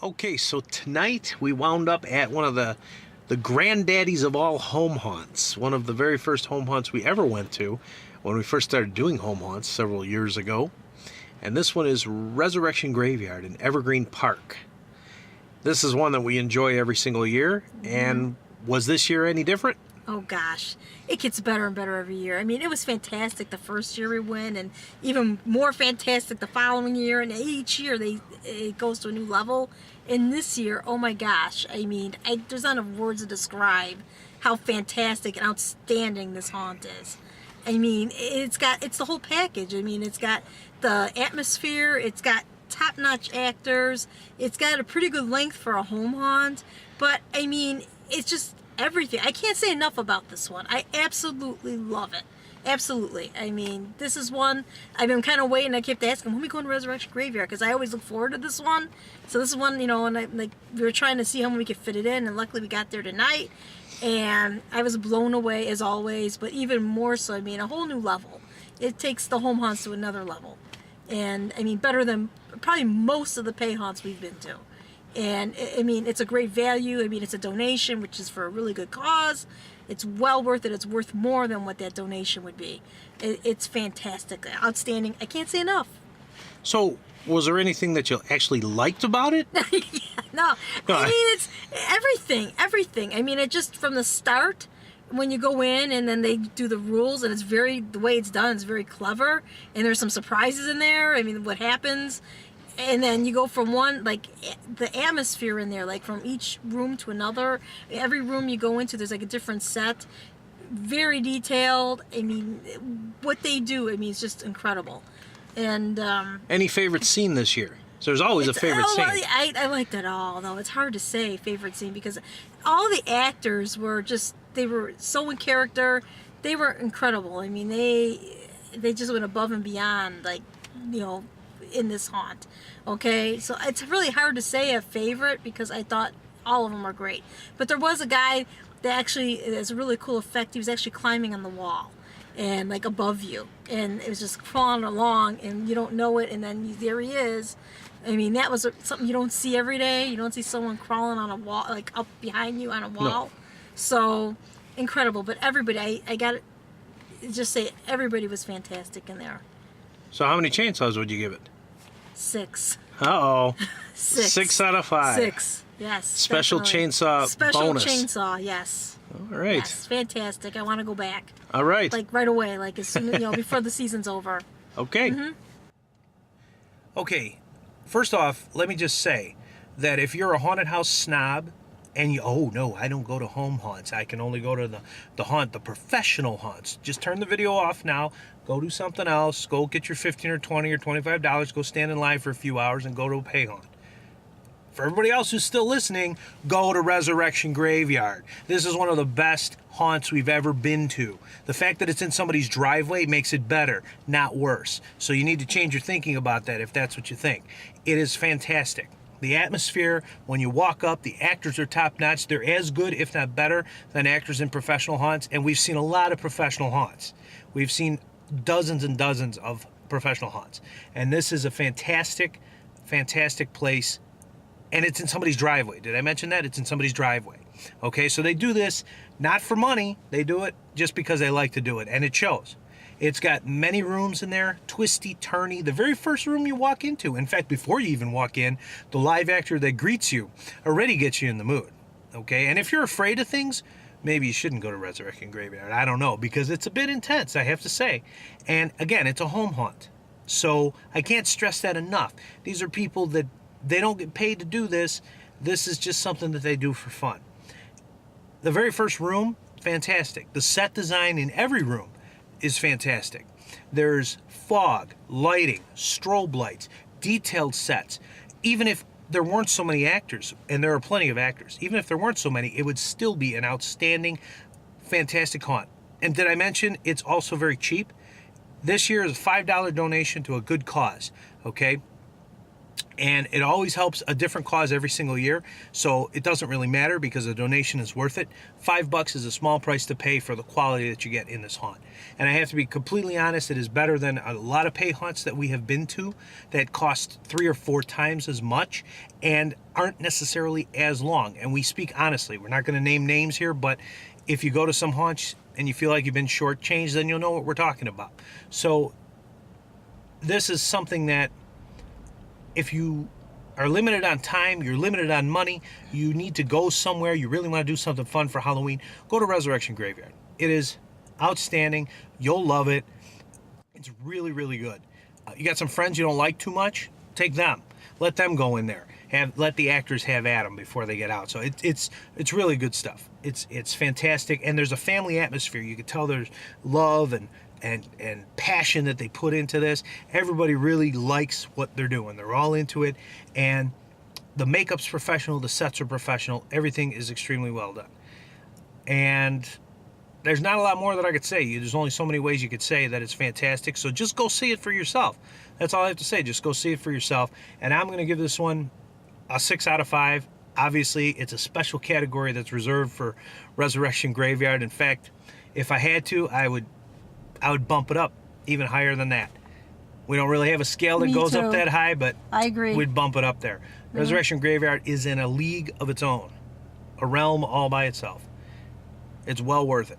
Okay, so tonight we wound up at one of the granddaddies of all home haunts. One of the very first home haunts we ever went to when we first started doing home haunts several years ago. And this one is Resurrection Graveyard in Evergreen Park. This is one that we enjoy every single year. And was this year any different? Oh gosh, it gets better and better every year. I mean, it was fantastic the first year we went, and even more fantastic the following year. And each year it goes to a new level. And this year, oh my gosh, I mean, there's not enough words to describe how fantastic and outstanding this haunt is. I mean, it's the whole package. I mean, it's got the atmosphere, it's got top-notch actors, it's got a pretty good length for a home haunt. But I mean, it's just everything. I can't say enough about this one. I absolutely love it. Absolutely. I mean, this is one I've been kind of waiting. I kept asking, when we going to Resurrection Graveyard? Because I always look forward to this one. So this is one, and we were trying to see how we could fit it in, and luckily we got there tonight. And I was blown away as always, but even more so, I mean, a whole new level. It takes the home haunts to another level. And I mean, better than probably most of the pay haunts we've been to. And I mean, it's a great value. I mean, it's a donation, which is for a really good cause. It's well worth it. It's worth more than what that donation would be. It's fantastic, outstanding. I can't say enough. So, was there anything that you actually liked about it? Yeah, no, I mean, it's everything. I mean, it just from the start, when you go in and then they do the rules, and the way it's done is very clever, and there's some surprises in there. I mean, what happens. And then you go from one, like, the atmosphere in there, like, from each room to another. Every room you go into, there's, like, a different set. Very detailed. I mean, what they do, I mean, it's just incredible. And, Any favorite scene this year? So there's always a favorite scene. Well, I liked it all, though. It's hard to say favorite scene, because all the actors were they were so in character. They were incredible. I mean, they just went above and beyond, like, in this haunt. Okay, so it's really hard to say a favorite, because I thought all of them are great. But there was a guy that actually, has a really cool effect. He was actually climbing on the wall and like above you, and it was just crawling along, and you don't know it, and then there he is. I mean, that was something you don't see every day. You don't see someone crawling on a wall, like up behind you on a wall. No. So incredible. But everybody, I got to just say, everybody was fantastic in there. So how many chainsaws would you give it? 6. Uh-oh. 6. 6 out of 5. 6, yes. Special definitely. chainsaw Special bonus. chainsaw, yes. All right. Yes, fantastic. I want to go back. All right. Like right away, like as soon as, before the season's over. Okay. Mm-hmm. Okay. First off, let me just say that if you're a haunted house snob, and oh no, I don't go to home haunts, I can only go to the professional haunts. Just turn the video off now, go do something else, go get your $15 or $20 or $25, go stand in line for a few hours and go to a pay haunt. For everybody else who's still listening, go to Resurrection Graveyard. This is one of the best haunts we've ever been to. The fact that it's in somebody's driveway makes it better, not worse. So you need to change your thinking about that if that's what you think. It is fantastic. The atmosphere, when you walk up, the actors are top-notch. They're as good, if not better, than actors in professional haunts. And we've seen a lot of professional haunts. We've seen dozens and dozens of professional haunts. And this is a fantastic, fantastic place. And it's in somebody's driveway. Did I mention that? It's in somebody's driveway. Okay, so they do this not for money. They do it just because they like to do it. And it shows. It's got many rooms in there, twisty, turny. The very first room you walk into, in fact, before you even walk in, the live actor that greets you already gets you in the mood, okay? And if you're afraid of things, maybe you shouldn't go to Resurrection Graveyard. I don't know, because it's a bit intense, I have to say. And again, it's a home haunt. So I can't stress that enough. These are people that they don't get paid to do this. This is just something that they do for fun. The very first room, fantastic. The set design in every room is fantastic. There's fog, lighting, strobe lights, detailed sets. Even if there weren't so many actors, and there are plenty of actors, even if there weren't so many, it would still be an outstanding, fantastic haunt. And did I mention it's also very cheap? This year is a $5 donation to a good cause, okay? And it always helps a different cause every single year, so it doesn't really matter because the donation is worth it. $5 is a small price to pay for the quality that you get in this haunt. And I have to be completely honest, it is better than a lot of pay haunts that we have been to that cost 3 or 4 times as much and aren't necessarily as long. And we speak honestly. We're not going to name names here, but if you go to some haunts and you feel like you've been shortchanged, then you'll know what we're talking about. So this is something that, if you are limited on time, you're limited on money, you need to go somewhere, you really want to do something fun for Halloween, go to Resurrection Graveyard. It is outstanding. You'll love it. It's really, really good. You got some friends you don't like too much? Take them. Let them go in there. Let the actors have at them before they get out. So it's really good stuff. It's fantastic, and there's a family atmosphere. You can tell there's love and passion that they put into this. Everybody really likes what they're doing. They're all into it, and the makeup's professional, the sets are professional, everything is extremely well done. And there's not a lot more that I could say. There's only so many ways you could say that it's fantastic, so just go see it for yourself. That's all I have to say. Just go see it for yourself. And I'm going to give this one a 6 out of 5. Obviously, it's a special category that's reserved for Resurrection Graveyard. In fact, if I had to, I would bump it up even higher than that. We don't really have a scale that goes up that high, but I agree. We'd bump it up there. Resurrection Graveyard is in a league of its own, a realm all by itself. It's well worth it.